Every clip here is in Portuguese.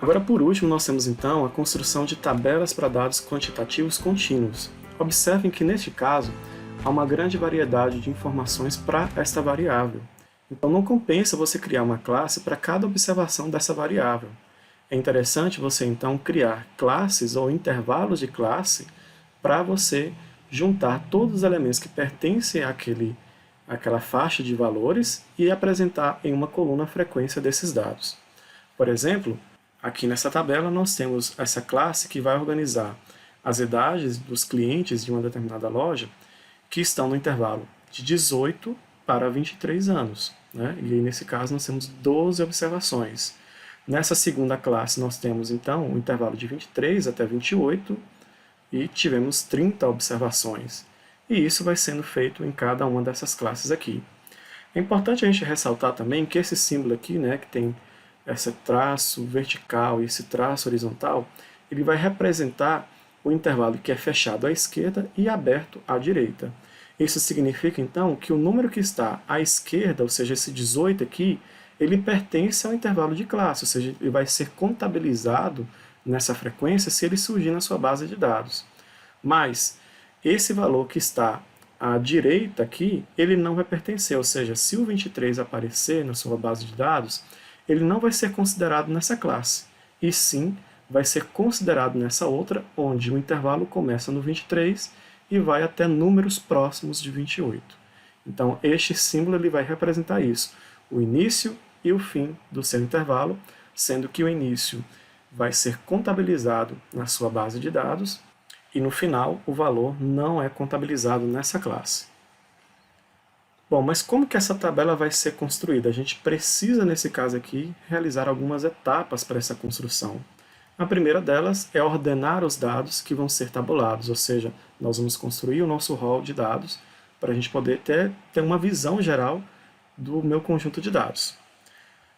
Agora, por último, nós temos então a construção de tabelas para dados quantitativos contínuos. Observem que, neste caso, há uma grande variedade de informações para esta variável. Então, não compensa você criar uma classe para cada observação dessa variável. É interessante você, então, criar classes ou intervalos de classe para você juntar todos os elementos que pertencem àquela faixa de valores e apresentar em uma coluna a frequência desses dados. Por exemplo, aqui nessa tabela nós temos essa classe que vai organizar as idades dos clientes de uma determinada loja que estão no intervalo de 18 para 23 anos. Né? E aí, nesse caso, nós temos 12 observações. Nessa segunda classe, nós temos, então, o intervalo de 23 até 28 e tivemos 30 observações. E isso vai sendo feito em cada uma dessas classes aqui. É importante a gente ressaltar também que esse símbolo aqui, né, que tem esse traço vertical e esse traço horizontal, ele vai representar o intervalo que é fechado à esquerda e aberto à direita. Isso significa, então, que o número que está à esquerda, ou seja, esse 18 aqui, ele pertence ao intervalo de classe, ou seja, ele vai ser contabilizado nessa frequência se ele surgir na sua base de dados. Mas esse valor que está à direita aqui, ele não vai pertencer, ou seja, se o 23 aparecer na sua base de dados, ele não vai ser considerado nessa classe, e sim vai ser considerado nessa outra, onde o intervalo começa no 23 e vai até números próximos de 28. Então, este símbolo ele vai representar isso, o início e o fim do seu intervalo, sendo que o início vai ser contabilizado na sua base de dados e no final o valor não é contabilizado nessa classe. Bom, mas como que essa tabela vai ser construída? A gente precisa, nesse caso aqui, realizar algumas etapas para essa construção. A primeira delas é ordenar os dados que vão ser tabulados, ou seja, nós vamos construir o nosso rol de dados para a gente poder ter uma visão geral do meu conjunto de dados.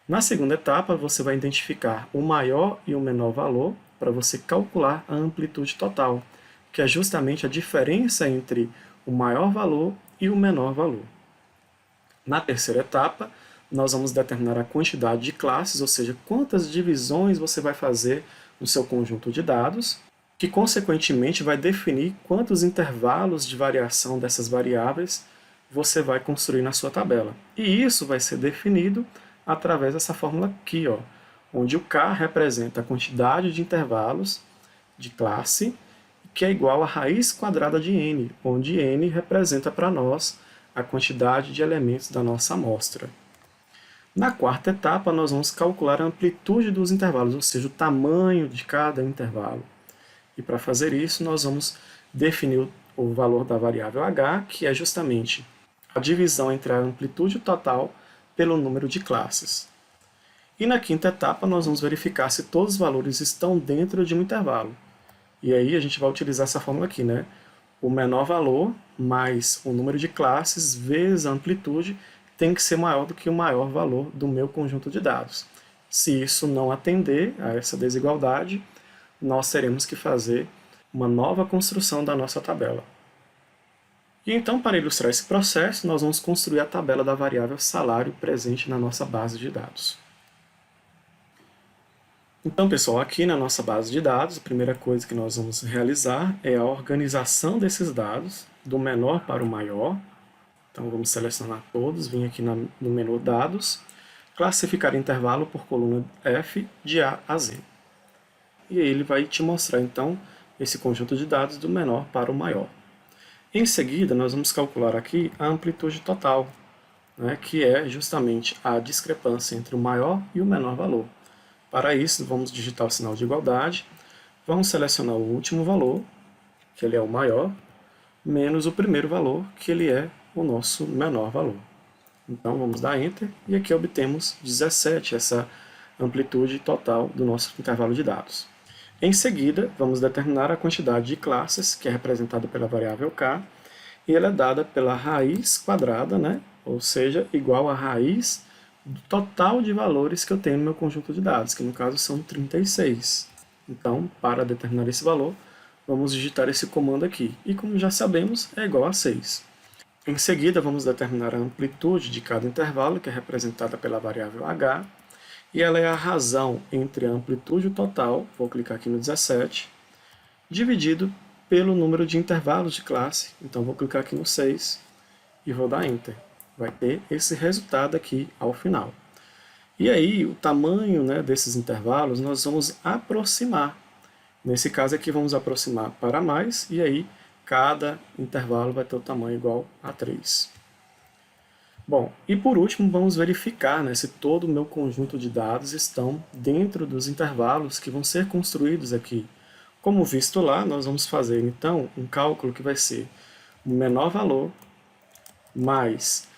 Na segunda etapa, você vai identificar o maior e o menor valor para você calcular a amplitude total, que é justamente a diferença entre o maior valor e o menor valor. Na terceira etapa, nós vamos determinar a quantidade de classes, ou seja, quantas divisões você vai fazer no seu conjunto de dados, que consequentemente vai definir quantos intervalos de variação dessas variáveis você vai construir na sua tabela. E isso vai ser definido através dessa fórmula aqui, ó, onde o K representa a quantidade de intervalos de classe, que é igual à raiz quadrada de n, onde n representa para nós a quantidade de elementos da nossa amostra. Na quarta etapa, nós vamos calcular a amplitude dos intervalos, ou seja, o tamanho de cada intervalo. E para fazer isso, nós vamos definir o valor da variável h, que é justamente a divisão entre a amplitude total pelo número de classes. E na quinta etapa, nós vamos verificar se todos os valores estão dentro de um intervalo. E aí a gente vai utilizar essa fórmula aqui, né? O menor valor mais o número de classes vezes a amplitude tem que ser maior do que o maior valor do meu conjunto de dados. Se isso não atender a essa desigualdade, nós teremos que fazer uma nova construção da nossa tabela. E então, para ilustrar esse processo, nós vamos construir a tabela da variável salário presente na nossa base de dados. Então, pessoal, aqui na nossa base de dados, a primeira coisa que nós vamos realizar é a organização desses dados, do menor para o maior. Então, vamos selecionar todos, vir aqui no menu Dados, classificar intervalo por coluna F de A a Z. E aí ele vai te mostrar, então, esse conjunto de dados do menor para o maior. Em seguida, nós vamos calcular aqui a amplitude total, né, que é justamente a discrepância entre o maior e o menor valor. Para isso, vamos digitar o sinal de igualdade, vamos selecionar o último valor, que ele é o maior, menos o primeiro valor, que ele é o nosso menor valor. Então, vamos dar Enter, e aqui obtemos 17, essa amplitude total do nosso intervalo de dados. Em seguida, vamos determinar a quantidade de classes, que é representada pela variável k, e ela é dada pela raiz quadrada, né? Ou seja, igual à raiz do total de valores que eu tenho no meu conjunto de dados, que no caso são 36. Então, para determinar esse valor, vamos digitar esse comando aqui, e como já sabemos, é igual a 6. Em seguida, vamos determinar a amplitude de cada intervalo, que é representada pela variável h, e ela é a razão entre a amplitude total, vou clicar aqui no 17, dividido pelo número de intervalos de classe, então vou clicar aqui no 6 e vou dar Enter. Vai ter esse resultado aqui ao final. E aí, o tamanho, né, desses intervalos nós vamos aproximar. Nesse caso aqui, vamos aproximar para mais, e aí cada intervalo vai ter o tamanho igual a 3. Bom, e por último, vamos verificar, né, se todo o meu conjunto de dados estão dentro dos intervalos que vão ser construídos aqui. Como visto lá, nós vamos fazer, então, um cálculo que vai ser o menor valor mais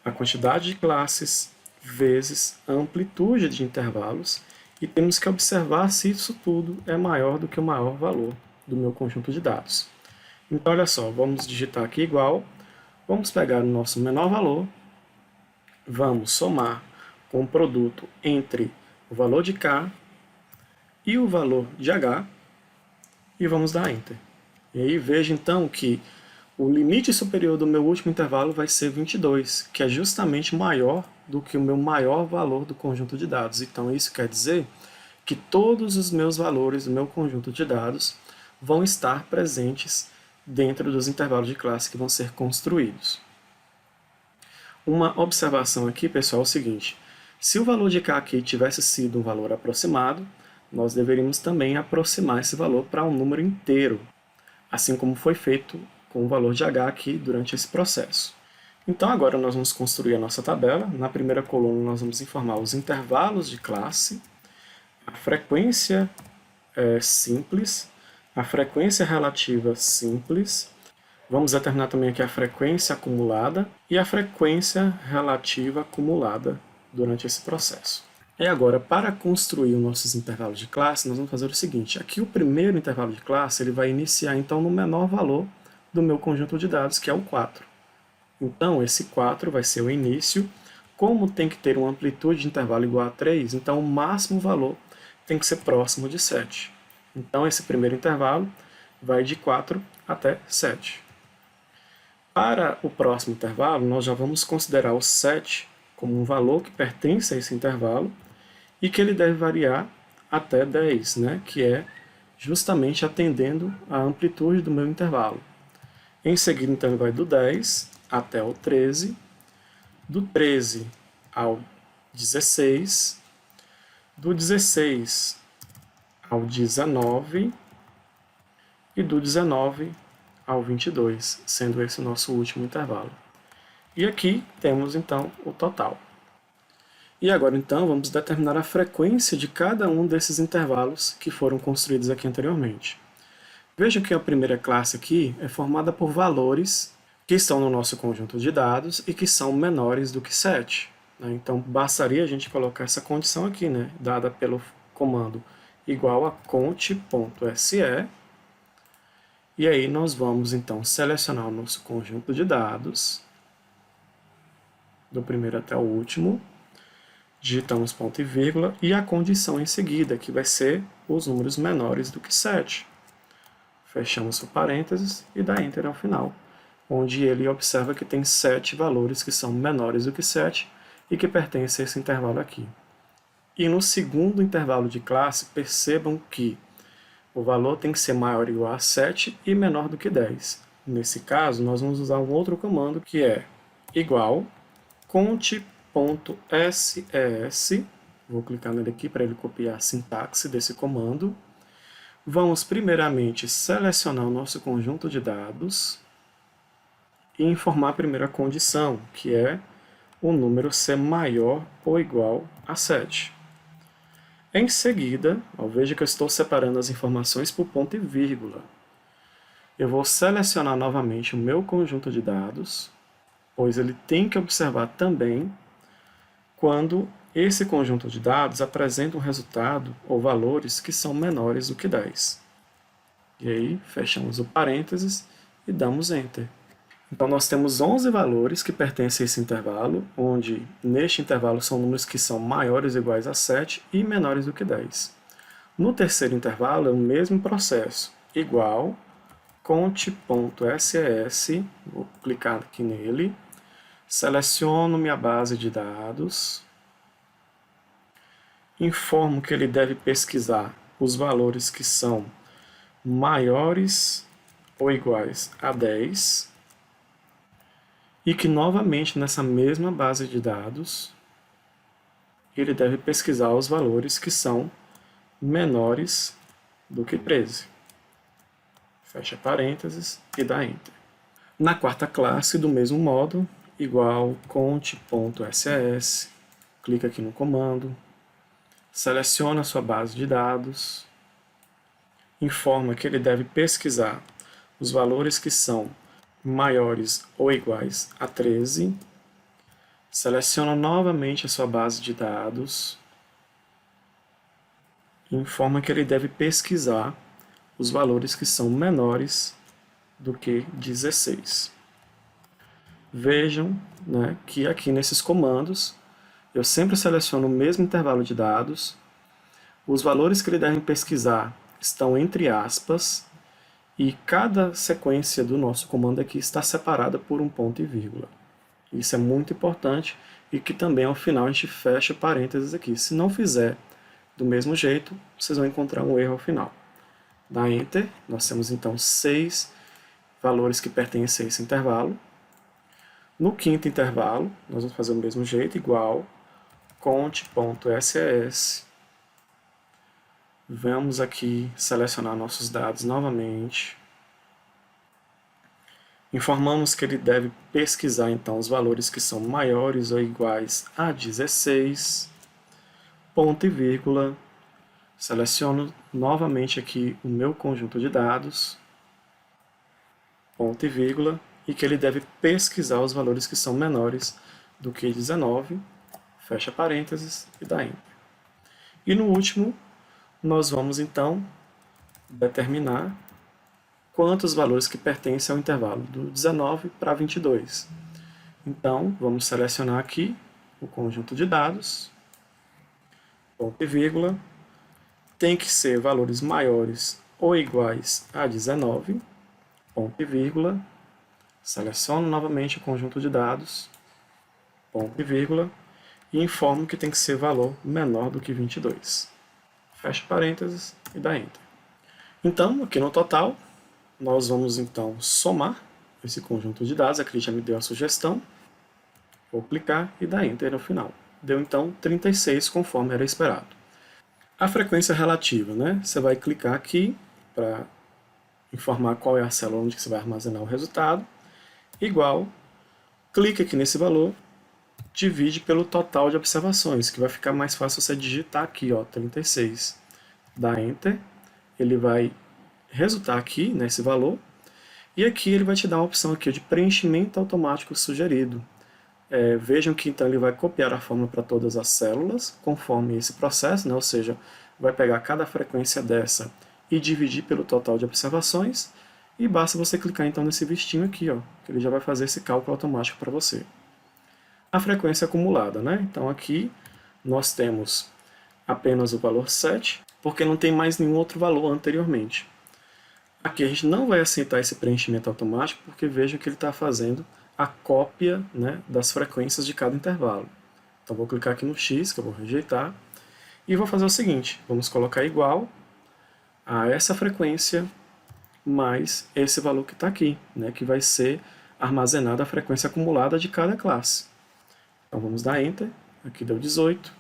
a quantidade de classes vezes a amplitude de intervalos, e temos que observar se isso tudo é maior do que o maior valor do meu conjunto de dados. Então, olha só, vamos digitar aqui igual, vamos pegar o nosso menor valor, vamos somar com o produto entre o valor de K e o valor de H, e vamos dar Enter. E aí veja então que o limite superior do meu último intervalo vai ser 22, que é justamente maior do que o meu maior valor do conjunto de dados. Então isso quer dizer que todos os meus valores do meu conjunto de dados vão estar presentes dentro dos intervalos de classe que vão ser construídos. Uma observação aqui, pessoal, é o seguinte: se o valor de K aqui tivesse sido um valor aproximado, nós deveríamos também aproximar esse valor para um número inteiro, assim como foi feito com o valor de H aqui durante esse processo. Então agora nós vamos construir a nossa tabela. Na primeira coluna nós vamos informar os intervalos de classe, a frequência simples, a frequência relativa simples, vamos determinar também aqui a frequência acumulada e a frequência relativa acumulada durante esse processo. E agora, para construir os nossos intervalos de classe, nós vamos fazer o seguinte: aqui o primeiro intervalo de classe ele vai iniciar então no menor valor do meu conjunto de dados, que é o 4. Então, esse 4 vai ser o início. Como tem que ter uma amplitude de intervalo igual a 3, então o máximo valor tem que ser próximo de 7. Então, esse primeiro intervalo vai de 4 até 7. Para o próximo intervalo, nós já vamos considerar o 7 como um valor que pertence a esse intervalo e que ele deve variar até 10, né? Que é justamente atendendo à amplitude do meu intervalo. Em seguida, então, ele vai do 10 até o 13, do 13 ao 16, do 16 ao 19 e do 19 ao 22, sendo esse o nosso último intervalo. E aqui temos, então, o total. E agora, então, vamos determinar a frequência de cada um desses intervalos que foram construídos aqui anteriormente. Vejam que a primeira classe aqui é formada por valores que estão no nosso conjunto de dados e que são menores do que 7. Né? Então, bastaria a gente colocar essa condição aqui, né? Dada pelo comando igual a cont.se. E aí nós vamos, então, selecionar o nosso conjunto de dados, do primeiro até o último, digitamos ponto e vírgula, e a condição em seguida, que vai ser os números menores do que 7. Fechamos o parênteses e dá Enter ao final, onde ele observa que tem 7 valores que são menores do que 7 e que pertencem a esse intervalo aqui. E no segundo intervalo de classe, percebam que o valor tem que ser maior ou igual a 7 e menor do que 10. Nesse caso, nós vamos usar um outro comando que é igual cont.ses, vou clicar nele aqui para ele copiar a sintaxe desse comando. Vamos primeiramente selecionar o nosso conjunto de dados e informar a primeira condição, que é o número ser maior ou igual a 7. Em seguida, veja que eu estou separando as informações por ponto e vírgula. Eu vou selecionar novamente o meu conjunto de dados, pois ele tem que observar também quando esse conjunto de dados apresenta um resultado ou valores que são menores do que 10. E aí, fechamos o parênteses e damos Enter. Então, nós temos 11 valores que pertencem a esse intervalo, onde neste intervalo são números que são maiores ou iguais a 7 e menores do que 10. No terceiro intervalo é o mesmo processo, igual cont.ses, vou clicar aqui nele, seleciono minha base de dados, Informo que ele deve pesquisar os valores que são maiores ou iguais a 10 e que novamente nessa mesma base de dados ele deve pesquisar os valores que são menores do que 13. Fecha parênteses e dá Enter. Na quarta classe, do mesmo modo, igual conte.ss, clica aqui no comando, seleciona a sua base de dados, informa que ele deve pesquisar os valores que são maiores ou iguais a 13, seleciona novamente a sua base de dados, informa que ele deve pesquisar os valores que são menores do que 16. Vejam, né, que aqui nesses comandos eu sempre seleciono o mesmo intervalo de dados, os valores que ele deve pesquisar estão entre aspas, e cada sequência do nosso comando aqui está separada por um ponto e vírgula. Isso é muito importante e que também ao final a gente fecha parênteses aqui. Se não fizer do mesmo jeito, vocês vão encontrar um erro ao final. Dá Enter, nós temos então 6 valores que pertencem a esse intervalo. No quinto intervalo, nós vamos fazer do mesmo jeito, igual conte.ss. Vamos aqui selecionar nossos dados novamente. Informamos que ele deve pesquisar então os valores que são maiores ou iguais a 16, ponto e vírgula. Seleciono novamente aqui o meu conjunto de dados, ponto e vírgula, e que ele deve pesquisar os valores que são menores do que 19, fecha parênteses e dá Enter. E no último, nós vamos então determinar quantos valores que pertencem ao intervalo do 19 para 22. Então, vamos selecionar aqui o conjunto de dados, ponto e vírgula, tem que ser valores maiores ou iguais a 19, ponto e vírgula, seleciono novamente o conjunto de dados, ponto e vírgula, e informo que tem que ser valor menor do que 22. Fecha parênteses e dá Enter. Então, aqui no total, nós vamos então somar esse conjunto de dados, aqui já me deu a sugestão, vou clicar e dar Enter no final. Deu então 36, conforme era esperado. A frequência relativa, né? Você vai clicar aqui para informar qual é a célula onde você vai armazenar o resultado, igual, clica aqui nesse valor, divide pelo total de observações, que vai ficar mais fácil você digitar aqui, ó, 36. Dá Enter, ele vai resultar aqui nesse valor, e aqui ele vai te dar uma opção aqui de preenchimento automático sugerido. Vejam que então ele vai copiar a fórmula para todas as células, conforme esse processo, né? Ou seja, vai pegar cada frequência dessa e dividir pelo total de observações, e basta você clicar então nesse vistinho aqui, ó, que ele já vai fazer esse cálculo automático para você. A frequência acumulada, né? Então aqui nós temos apenas o valor 7, porque não tem mais nenhum outro valor anteriormente. Aqui a gente não vai aceitar esse preenchimento automático, porque vejam que ele está fazendo a cópia, né, das frequências de cada intervalo. Então vou clicar aqui no X, que eu vou rejeitar, e vou fazer o seguinte, vamos colocar igual a essa frequência mais esse valor que está aqui, né, que vai ser armazenada a frequência acumulada de cada classe. Então vamos dar Enter, aqui deu 18,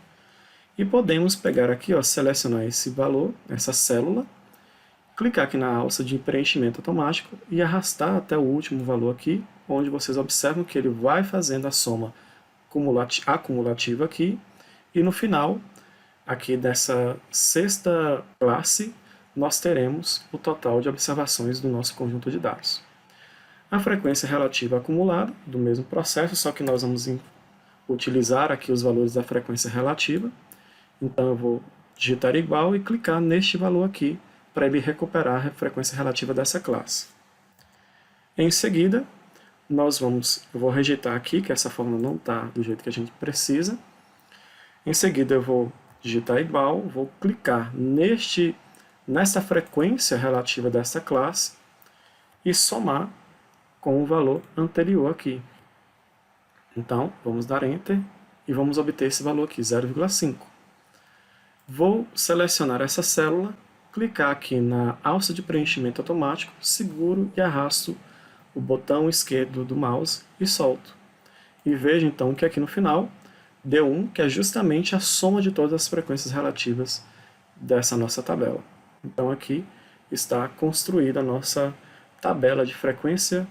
e podemos pegar aqui, ó, selecionar esse valor, essa célula, clicar aqui na alça de preenchimento automático e arrastar até o último valor aqui, onde vocês observam que ele vai fazendo a soma acumulativa aqui, e no final, aqui dessa sexta classe, nós teremos o total de observações do nosso conjunto de dados. A frequência relativa acumulada, do mesmo processo, só que nós vamos utilizar aqui os valores da frequência relativa, então eu vou digitar igual e clicar neste valor aqui, para ele recuperar a frequência relativa dessa classe. Em seguida, eu vou rejeitar aqui, que essa fórmula não está do jeito que a gente precisa. Em seguida, eu vou digitar igual, vou clicar nessa frequência relativa dessa classe e somar com o valor anterior aqui. Então, vamos dar Enter e vamos obter esse valor aqui, 0,5. Vou selecionar essa célula, clicar aqui na alça de preenchimento automático, seguro e arrasto o botão esquerdo do mouse e solto. E vejo então que aqui no final deu 1, que é justamente a soma de todas as frequências relativas dessa nossa tabela. Então aqui está construída a nossa tabela de frequência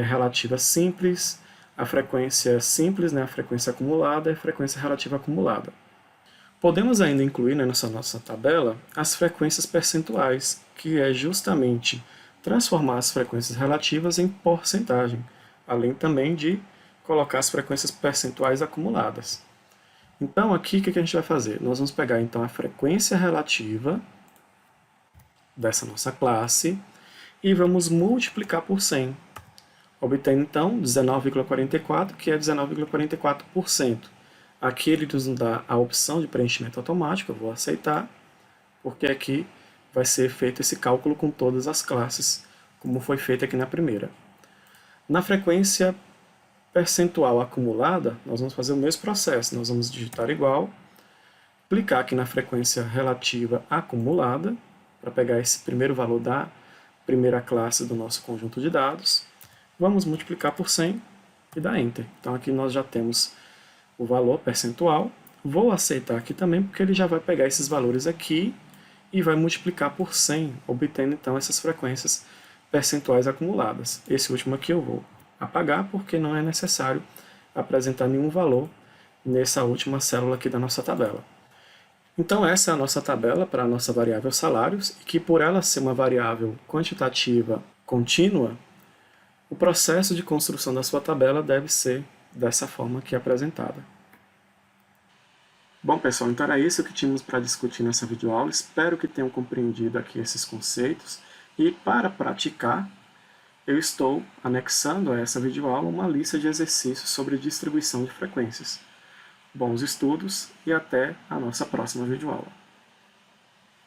relativa simples, a frequência simples, né, a frequência acumulada e a frequência relativa acumulada. Podemos ainda incluir, né, nessa nossa tabela as frequências percentuais, que é justamente transformar as frequências relativas em porcentagem, além também de colocar as frequências percentuais acumuladas. Então aqui o que a gente vai fazer? Nós vamos pegar então a frequência relativa dessa nossa classe e vamos multiplicar por 100, obtendo então 19,44, que é 19,44%. Aqui ele nos dá a opção de preenchimento automático, eu vou aceitar, porque aqui vai ser feito esse cálculo com todas as classes, como foi feito aqui na primeira. Na frequência percentual acumulada, nós vamos fazer o mesmo processo, nós vamos digitar igual, clicar aqui na frequência relativa acumulada, para pegar esse primeiro valor da primeira classe do nosso conjunto de dados, vamos multiplicar por 100 e dar Enter. Então aqui nós já temos o valor percentual. Vou aceitar aqui também, porque ele já vai pegar esses valores aqui e vai multiplicar por 100, obtendo então essas frequências percentuais acumuladas. Esse último aqui eu vou apagar, porque não é necessário apresentar nenhum valor nessa última célula aqui da nossa tabela. Então essa é a nossa tabela para a nossa variável salários, e que por ela ser uma variável quantitativa contínua, o processo de construção da sua tabela deve ser dessa forma aqui apresentada. Bom, pessoal, então era isso que tínhamos para discutir nessa videoaula. Espero que tenham compreendido aqui esses conceitos. E para praticar, eu estou anexando a essa videoaula uma lista de exercícios sobre distribuição de frequências. Bons estudos e até a nossa próxima videoaula.